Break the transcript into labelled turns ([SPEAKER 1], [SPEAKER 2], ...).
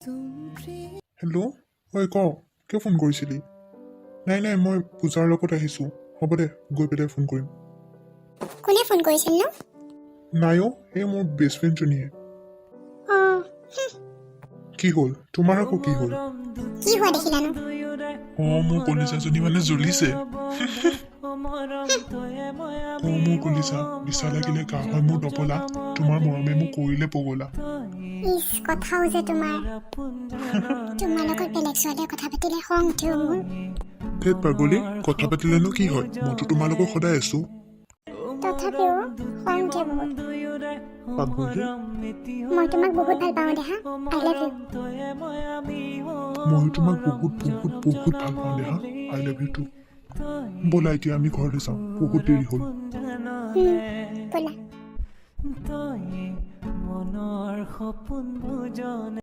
[SPEAKER 1] hello' ঐ ক কিয় ফোন কৰিছিলি নাই মই পূজাৰ লগত আহিছোঁ হ'ব দে গৈ পেলাই ফোন কৰিম
[SPEAKER 2] কোনে ফোন কৰিছিল ন
[SPEAKER 1] নাই অ' এই মোৰ বেষ্ট ফ্ৰেণ্ডজনীয়ে কি হ'ল তোমাৰ আকৌ কি হ'ল
[SPEAKER 2] কি হোৱা দেখিলানো
[SPEAKER 1] অঁ মোৰ কলিজাজনী মানে জ্বলিছে অঁ মোৰ কলিজা বিছা লাগিলে গা হয় মোৰ নপলা তোমাৰ মৰমে মোক কৰিলে পগলা
[SPEAKER 2] ইচ কথাও যে তোমাৰ লগত বেলেগ ছোৱালীয়ে কথা পাতিলে খং উঠিও মোৰ
[SPEAKER 1] ধেত পাগলী কথা পাতিলেনো কি হয় মইতো তোমাৰ লগত সদায় আছো
[SPEAKER 2] তথাপিও খং উঠে বহুত
[SPEAKER 1] পাগলী
[SPEAKER 2] মই তোমাক বহুত ভাল পাওঁ দেহা আই লাভ ইউ
[SPEAKER 1] ময়ো তোমাক বহুত বহুত বহুত ভাল পাওঁ দেহা আই লাভ ইউ টু ব'লা এতিয়া আমি ঘৰলৈ যাওঁ বহুত দেৰি হ'ল
[SPEAKER 2] ব'লা
[SPEAKER 3] মনৰ সপোন